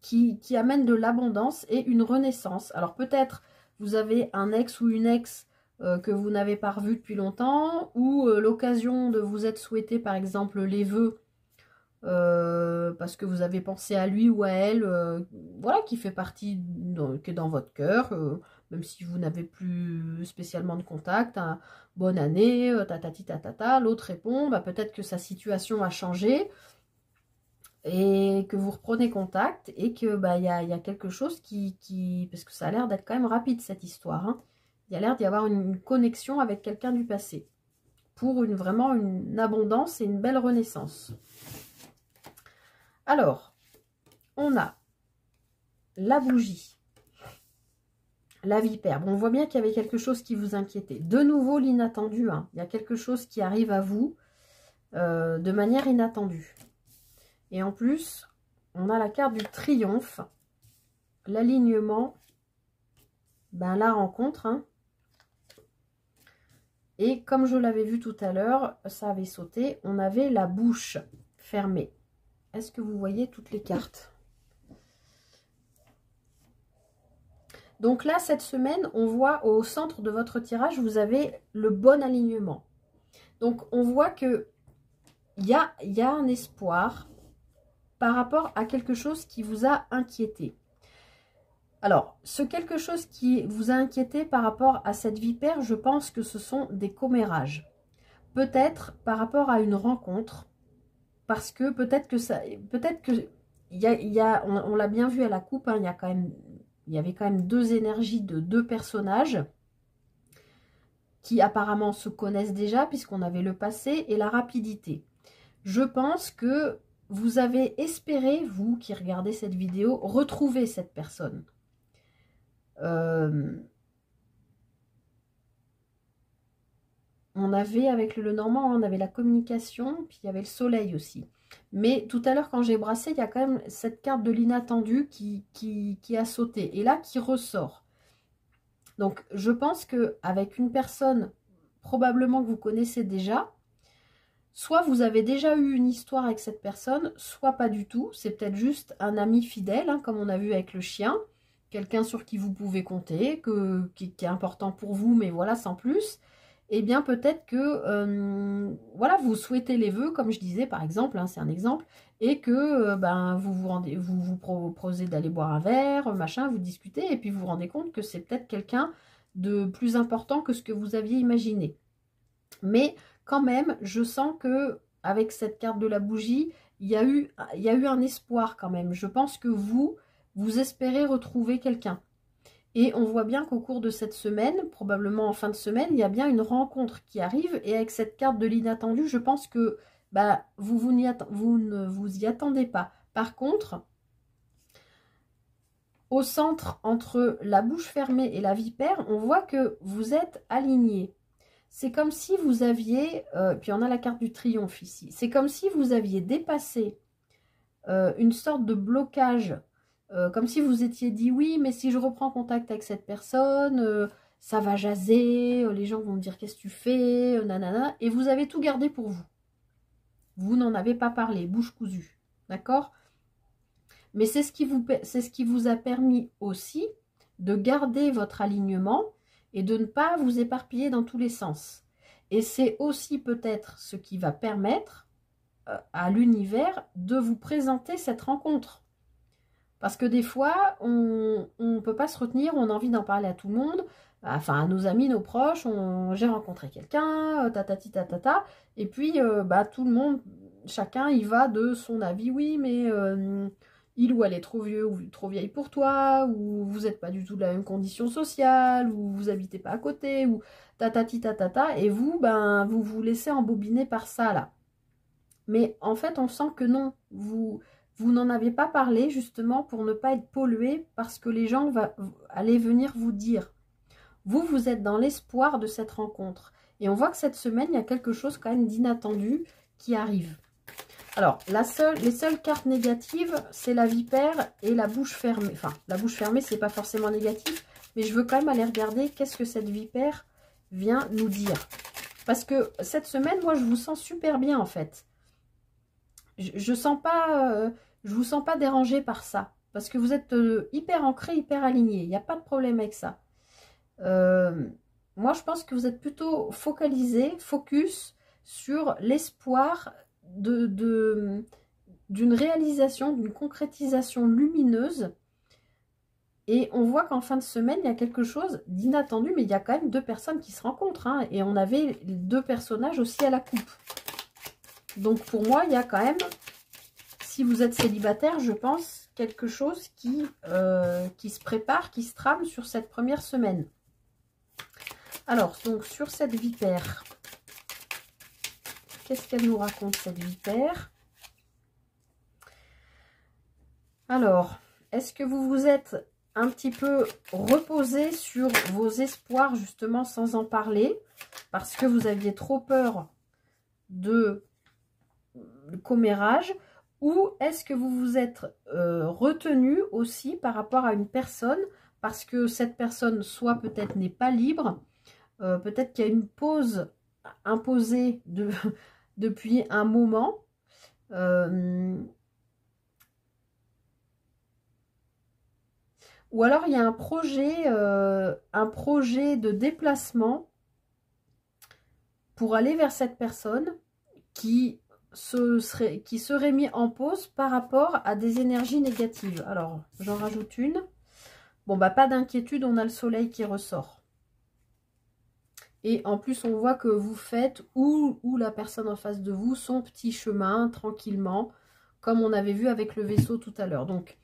A: qui amène de l'abondance et une renaissance. Alors peut-être vous avez un ex ou une ex que vous n'avez pas revu depuis longtemps, ou l'occasion de vous être souhaité par exemple les vœux parce que vous avez pensé à lui ou à elle, voilà, qui fait partie, qui est dans votre cœur, même si vous n'avez plus spécialement de contact, hein, bonne année, tatati tatata, l'autre répond, bah, peut-être que sa situation a changé, et que vous reprenez contact, et que bah, y a quelque chose qui... Parce que ça a l'air d'être quand même rapide cette histoire, hein. Il y a l'air d'y avoir une connexion avec quelqu'un du passé, pour vraiment une abondance et une belle renaissance. Alors, on a la bougie, la vipère. Bon, on voit bien qu'il y avait quelque chose qui vous inquiétait. De nouveau, l'inattendu, hein. Il y a quelque chose qui arrive à vous de manière inattendue. Et en plus, on a la carte du triomphe, l'alignement, ben, la rencontre, hein. Et comme je l'avais vu tout à l'heure, ça avait sauté, on avait la bouche fermée. Est-ce que vous voyez toutes les cartes? Donc là, cette semaine, on voit au centre de votre tirage, vous avez le bon alignement. Donc on voit que il y a un espoir par rapport à quelque chose qui vous a inquiété. Alors, ce quelque chose qui vous a inquiété par rapport à cette vipère, je pense que ce sont des commérages. Peut-être par rapport à une rencontre, parce que peut-être que on l'a bien vu à la coupe, hein, il y avait quand même deux énergies de deux personnages qui apparemment se connaissent déjà puisqu'on avait le passé et la rapidité. Je pense que vous avez espéré, vous qui regardez cette vidéo, retrouver cette personne. On avait, avec le Lenormand, on avait la communication, puis il y avait le soleil aussi. Mais tout à l'heure, quand j'ai brassé, il y a quand même cette carte de l'inattendu qui a sauté. Et là, qui ressort. Donc, je pense qu'avec une personne, probablement que vous connaissez déjà, soit vous avez déjà eu une histoire avec cette personne, soit pas du tout. C'est peut-être juste un ami fidèle, hein, comme on a vu avec le chien. Quelqu'un sur qui vous pouvez compter, qui est important pour vous, mais voilà, sans plus. Eh bien, peut-être que, voilà, vous souhaitez les vœux, comme je disais, par exemple, hein, c'est un exemple, et que vous proposez d'aller boire un verre, machin, vous discutez, et puis vous vous rendez compte que c'est peut-être quelqu'un de plus important que ce que vous aviez imaginé. Mais quand même, je sens que avec cette carte de la bougie, il y a eu un espoir quand même. Je pense que vous espérez retrouver quelqu'un. Et on voit bien qu'au cours de cette semaine, probablement en fin de semaine, il y a bien une rencontre qui arrive. Et avec cette carte de l'inattendu, je pense que vous ne vous y attendez pas. Par contre, au centre, entre la bouche fermée et la vipère, on voit que vous êtes alignés. C'est comme si vous aviez, puis on a la carte du triomphe ici, c'est comme si vous aviez dépassé une sorte de blocage. Comme si vous étiez dit oui, mais si je reprends contact avec cette personne, ça va jaser, les gens vont me dire qu'est-ce que tu fais, nanana, et vous avez tout gardé pour vous. Vous n'en avez pas parlé, bouche cousue, d'accord? Mais c'est ce qui vous a permis aussi de garder votre alignement et de ne pas vous éparpiller dans tous les sens. Et c'est aussi peut-être ce qui va permettre à l'univers de vous présenter cette rencontre. Parce que des fois, on ne peut pas se retenir, on a envie d'en parler à tout le monde, enfin à nos amis, nos proches, j'ai rencontré quelqu'un, tatati tatata, et puis tout le monde, chacun y va de son avis, oui, mais il ou elle est trop vieux ou trop vieille pour toi, ou vous n'êtes pas du tout de la même condition sociale, ou vous habitez pas à côté, ou tatati tatata, et vous, vous vous laissez embobiner par ça là. Mais en fait, on sent que non, vous n'en avez pas parlé justement pour ne pas être pollué parce que les gens allaient venir vous dire. Vous êtes dans l'espoir de cette rencontre. Et on voit que cette semaine, il y a quelque chose quand même d'inattendu qui arrive. Alors, les seules cartes négatives, c'est la vipère et la bouche fermée. Enfin, la bouche fermée, c'est pas forcément négatif, mais je veux quand même aller regarder qu'est-ce que cette vipère vient nous dire. Parce que cette semaine, moi, je vous sens super bien en fait. Je vous sens pas dérangé par ça. Parce que vous êtes hyper ancré, hyper aligné. Il n'y a pas de problème avec ça. Moi, je pense que vous êtes plutôt focalisé, focus sur l'espoir d'une réalisation, d'une concrétisation lumineuse. Et on voit qu'en fin de semaine, il y a quelque chose d'inattendu. Mais il y a quand même deux personnes qui se rencontrent. Hein, et on avait deux personnages aussi à la coupe. Donc pour moi, il y a quand même, si vous êtes célibataire, je pense, quelque chose qui se prépare, qui se trame sur cette première semaine. Alors, donc sur cette vipère, qu'est-ce qu'elle nous raconte cette vipère? Alors, est-ce que vous vous êtes un petit peu reposé sur vos espoirs justement sans en parler parce que vous aviez trop peur de commérage, ou est-ce que vous vous êtes retenu aussi par rapport à une personne parce que cette personne soit peut-être n'est pas libre, peut-être qu'il y a une pause imposée depuis un moment, ou alors il y a un projet de déplacement pour aller vers cette personne qui serait mis en pause par rapport à des énergies négatives. Alors, j'en rajoute une. Bon, pas d'inquiétude, on a le soleil qui ressort. Et en plus, on voit que vous faites, ou la personne en face de vous, son petit chemin, tranquillement, comme on avait vu avec le vaisseau tout à l'heure. Donc,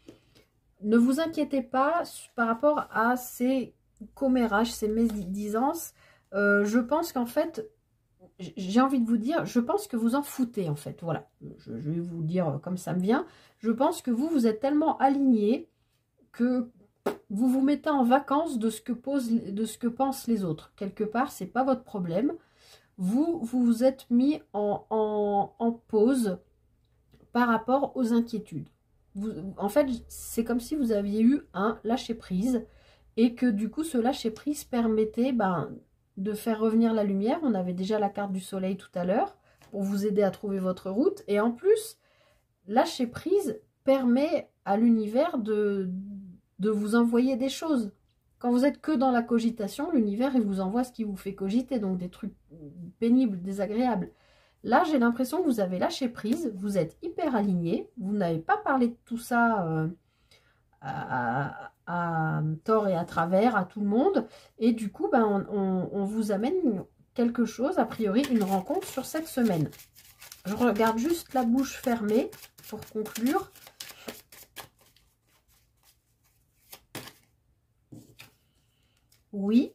A: ne vous inquiétez pas par rapport à ces commérages, ces médisances. Je pense qu'en fait, j'ai envie de vous dire, je pense que vous en foutez en fait. Voilà, je vais vous dire comme ça me vient. Je pense que vous êtes tellement alignés que vous vous mettez en vacances de ce que pensent les autres. Quelque part, c'est pas votre problème. Vous vous êtes mis en pause par rapport aux inquiétudes. En fait, c'est comme si vous aviez eu un lâcher-prise et que du coup, ce lâcher-prise permettait de faire revenir la lumière. On avait déjà la carte du soleil tout à l'heure pour vous aider à trouver votre route. Et en plus, lâcher-prise permet à l'univers de vous envoyer des choses. Quand vous êtes que dans la cogitation, l'univers, il vous envoie ce qui vous fait cogiter, donc des trucs pénibles, désagréables. Là, j'ai l'impression que vous avez lâché prise, vous êtes hyper aligné, vous n'avez pas parlé de tout ça à tort et à travers, à tout le monde, et du coup, on vous amène quelque chose, a priori, une rencontre sur cette semaine. Je regarde juste la bouche fermée pour conclure. Oui.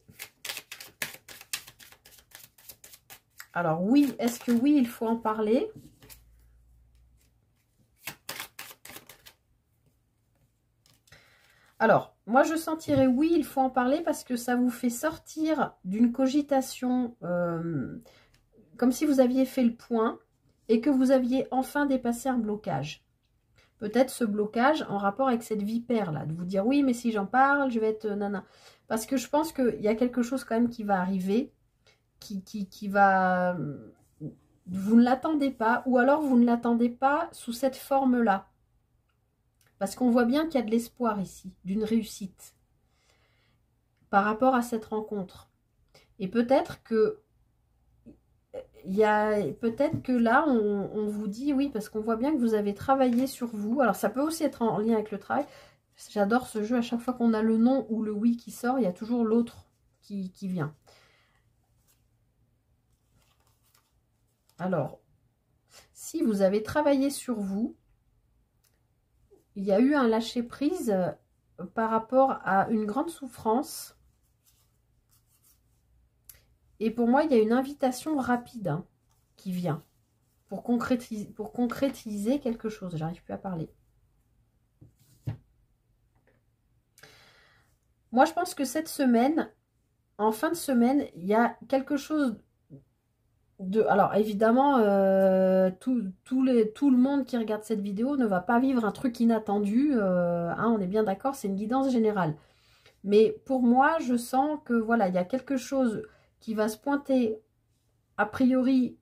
A: Alors oui, est-ce que oui, il faut en parler? Alors, moi je sentirais oui, il faut en parler parce que ça vous fait sortir d'une cogitation comme si vous aviez fait le point et que vous aviez enfin dépassé un blocage. Peut-être ce blocage en rapport avec cette vipère là, de vous dire oui, mais si j'en parle, je vais être nana. Parce que je pense qu'il y a quelque chose quand même qui va arriver, qui va... Vous ne l'attendez pas, ou alors vous ne l'attendez pas sous cette forme-là. Parce qu'on voit bien qu'il y a de l'espoir ici, d'une réussite, par rapport à cette rencontre. Et peut-être que là, on vous dit, oui, parce qu'on voit bien que vous avez travaillé sur vous. Alors, ça peut aussi être en lien avec le travail. J'adore ce jeu, à chaque fois qu'on a le non ou le oui qui sort, il y a toujours l'autre qui vient. Alors, si vous avez travaillé sur vous, il y a eu un lâcher-prise par rapport à une grande souffrance. Et pour moi, il y a une invitation rapide qui vient pour concrétiser quelque chose. J'arrive plus à parler. Moi, je pense que cette semaine, en fin de semaine, il y a quelque chose de... Alors, évidemment, tout le monde qui regarde cette vidéo ne va pas vivre un truc inattendu. On est bien d'accord, c'est une guidance générale. Mais pour moi, je sens que, voilà, il y a quelque chose qui va se pointer, a priori,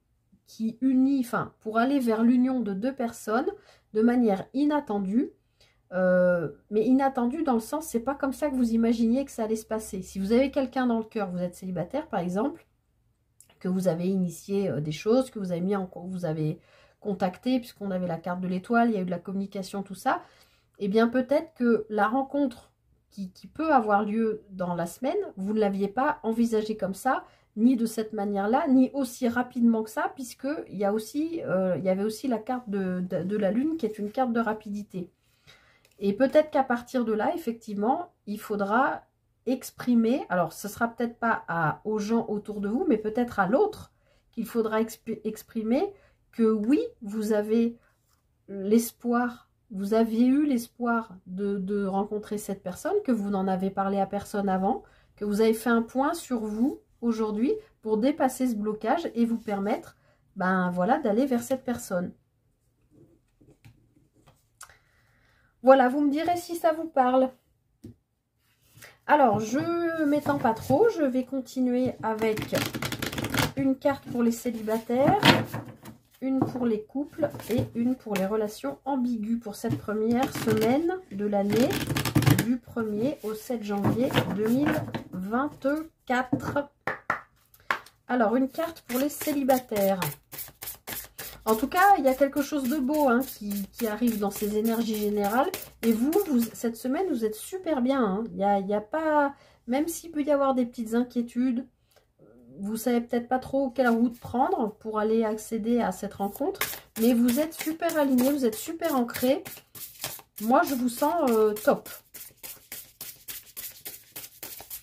A: qui unit, enfin, pour aller vers l'union de deux personnes de manière inattendue. Mais inattendu dans le sens, c'est pas comme ça que vous imaginiez que ça allait se passer. Si vous avez quelqu'un dans le cœur, vous êtes célibataire par exemple, que vous avez initié des choses, que vous avez vous avez contacté, puisqu'on avait la carte de l'étoile, il y a eu de la communication, tout ça, et bien peut-être que la rencontre qui peut avoir lieu dans la semaine, vous ne l'aviez pas envisagée comme ça, ni de cette manière-là, ni aussi rapidement que ça, puisque il y avait aussi la carte de la lune qui est une carte de rapidité. Et peut-être qu'à partir de là, effectivement, il faudra exprimer, alors ce sera peut-être pas aux gens autour de vous, mais peut-être à l'autre, qu'il faudra exprimer que oui, vous avez l'espoir, vous aviez eu l'espoir de rencontrer cette personne, que vous n'en avez parlé à personne avant, que vous avez fait un point sur vous aujourd'hui pour dépasser ce blocage et vous permettre, voilà, d'aller vers cette personne. Voilà, vous me direz si ça vous parle. Alors, je m'étends pas trop, je vais continuer avec une carte pour les célibataires, une pour les couples et une pour les relations ambiguës pour cette première semaine de l'année du 1er au 7 janvier 2024. Alors, une carte pour les célibataires. En tout cas, il y a quelque chose de beau qui arrive dans ces énergies générales. Et vous cette semaine, vous êtes super bien. Il y a pas, même s'il peut y avoir des petites inquiétudes, vous savez peut-être pas trop quelle route prendre pour aller accéder à cette rencontre. mais vous êtes super alignés, vous êtes super ancrés. Moi, je vous sens top.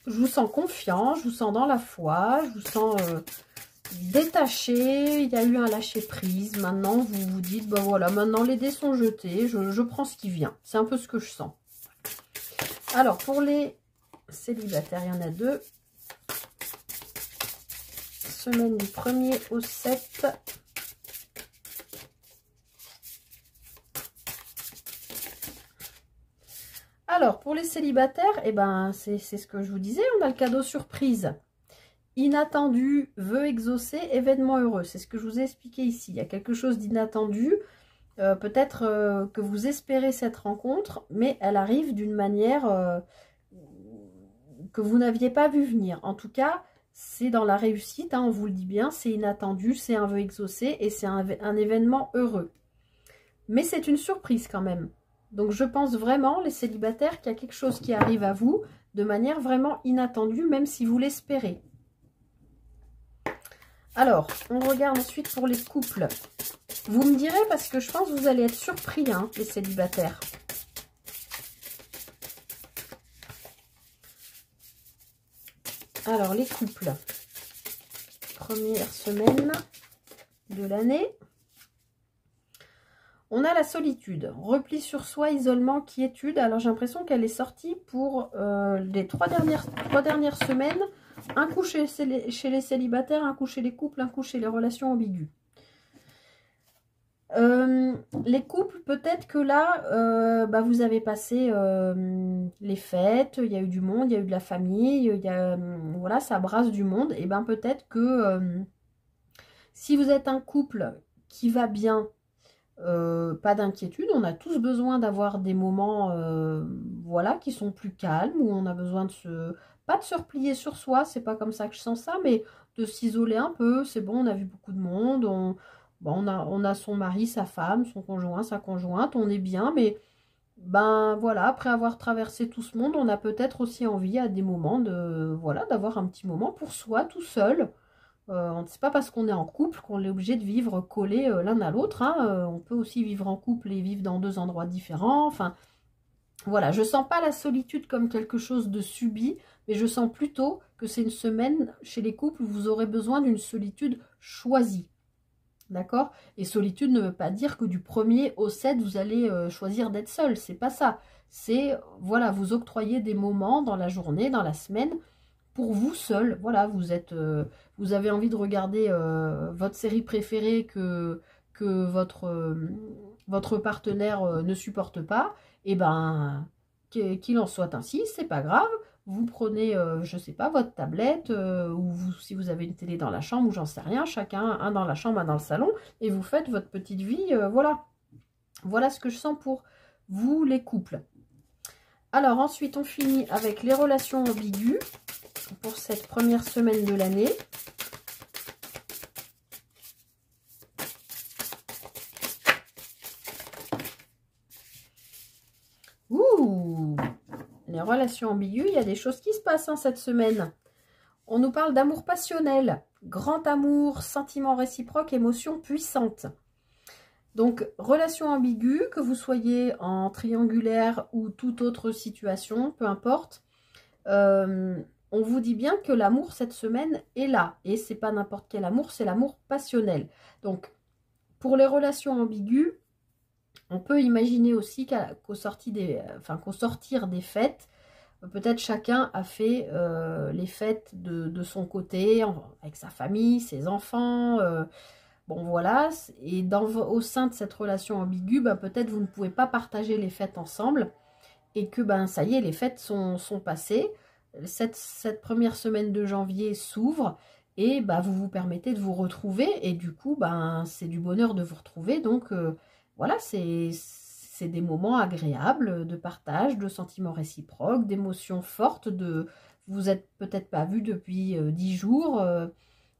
A: Je vous sens confiant, je vous sens dans la foi, je vous sens détaché. Il y a eu un lâcher-prise. Maintenant, vous vous dites, ben voilà, maintenant les dés sont jetés, je prends ce qui vient. C'est un peu ce que je sens. Alors, pour les célibataires, il y en a 2. Semaine du 1er au 7. Alors, pour les célibataires, eh ben, c'est ce que je vous disais, on a le cadeau surprise. Inattendu, vœu exaucé, événement heureux. C'est ce que je vous ai expliqué ici. Il y a quelque chose d'inattendu. Peut-être que vous espérez cette rencontre, mais elle arrive d'une manière que vous n'aviez pas vu venir. En tout cas, c'est dans la réussite, hein, on vous le dit bien, c'est inattendu, c'est un vœu exaucé et c'est un événement heureux. Mais c'est une surprise quand même. Donc je pense vraiment, les célibataires, qu'il y a quelque chose qui arrive à vous de manière vraiment inattendue, même si vous l'espérez. Alors, on regarde ensuite pour les couples. Vous me direz, parce que je pense que vous allez être surpris, hein, les célibataires. Alors, les couples. Première semaine de l'année. On a la solitude, repli sur soi, isolement, quiétude. Alors, j'ai l'impression qu'elle est sortie pour les trois dernières semaines. Un coup chez les célibataires, un coup chez les couples, un coup chez les relations ambiguës. Les couples, peut-être que là, vous avez passé les fêtes, il y a eu du monde, il y a eu de la famille, voilà, ça brasse du monde. Et bien peut-être que si vous êtes un couple qui va bien, pas d'inquiétude, on a tous besoin d'avoir des moments voilà, qui sont plus calmes, où on a besoin pas de se replier sur soi, c'est pas comme ça que je sens ça, mais de s'isoler un peu. C'est bon, on a vu beaucoup de monde, on a son mari, sa femme, son conjoint, sa conjointe, on est bien, mais ben voilà, après avoir traversé tout ce monde, on a peut-être aussi envie à des moments voilà, d'avoir un petit moment pour soi, tout seul. C'est pas parce qu'on est en couple qu'on est obligé de vivre collés l'un à l'autre, hein. On peut aussi vivre en couple et vivre dans 2 endroits différents. Enfin, voilà, je sens pas la solitude comme quelque chose de subi, mais je sens plutôt que c'est une semaine chez les couples où vous aurez besoin d'une solitude choisie. D'accord? Et solitude ne veut pas dire que du 1er au 7, vous allez choisir d'être seul. C'est pas ça. C'est, voilà, vous octroyer des moments dans la journée, dans la semaine, pour vous seul. Voilà, vous avez envie de regarder votre série préférée que votre partenaire ne supporte pas. Et ben, qu'il en soit ainsi, c'est pas grave. Vous prenez, je sais pas, votre tablette, ou si vous avez une télé dans la chambre, ou j'en sais rien, chacun, un dans la chambre, un dans le salon, et vous faites votre petite vie, voilà. Voilà ce que je sens pour vous, les couples. Alors, ensuite, on finit avec les relations ambiguës pour cette première semaine de l'année. Ouh! Les relations ambiguës, il y a des choses qui se passent cette semaine. On nous parle d'amour passionnel, grand amour, sentiment réciproque, émotion puissante. Donc, relation ambiguë, que vous soyez en triangulaire ou toute autre situation, peu importe, on vous dit bien que l'amour cette semaine est là. Et c'est pas n'importe quel amour, c'est l'amour passionnel. Donc, pour les relations ambiguës, on peut imaginer aussi qu'au sortir des fêtes, peut-être chacun a fait les fêtes de son côté, avec sa famille, ses enfants. Bon, voilà. Et au sein de cette relation ambiguë, peut-être vous ne pouvez pas partager les fêtes ensemble. Et que, ça y est, les fêtes sont passées. Cette première semaine de janvier s'ouvre. Et vous vous permettez de vous retrouver. Et du coup, c'est du bonheur de vous retrouver. Donc, voilà, c'est des moments agréables de partage, de sentiments réciproques, d'émotions fortes, vous êtes peut-être pas vus depuis 10 jours,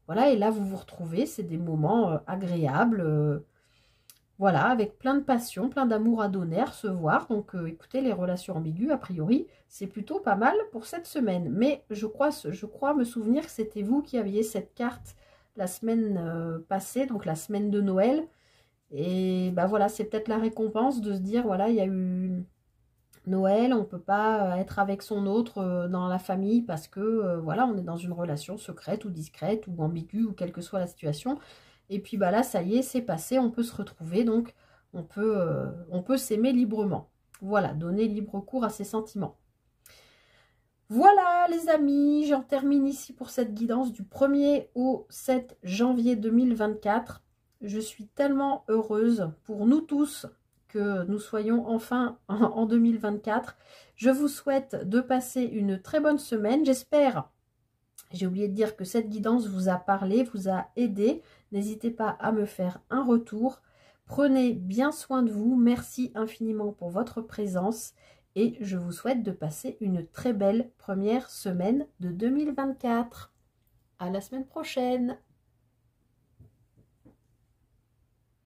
A: voilà, et là vous vous retrouvez, c'est des moments agréables, voilà, avec plein de passion, plein d'amour à donner, à recevoir. Donc écoutez, les relations ambiguës, a priori, c'est plutôt pas mal pour cette semaine. Mais je crois me souvenir que c'était vous qui aviez cette carte la semaine passée, donc la semaine de Noël. Et bah voilà, c'est peut-être la récompense de se dire, voilà, il y a eu Noël, on ne peut pas être avec son autre dans la famille parce que, voilà, on est dans une relation secrète ou discrète ou ambiguë ou quelle que soit la situation. Et puis bah là, ça y est, c'est passé, on peut se retrouver, donc on peut s'aimer librement. Voilà, donner libre cours à ses sentiments. Voilà les amis, j'en termine ici pour cette guidance du 1er au 7 janvier 2024. Je suis tellement heureuse pour nous tous que nous soyons enfin en 2024. Je vous souhaite de passer une très bonne semaine. J'espère, j'ai oublié de dire que cette guidance vous a parlé, vous a aidé. N'hésitez pas à me faire un retour. Prenez bien soin de vous. Merci infiniment pour votre présence. Et je vous souhaite de passer une très belle première semaine de 2024. À la semaine prochaine!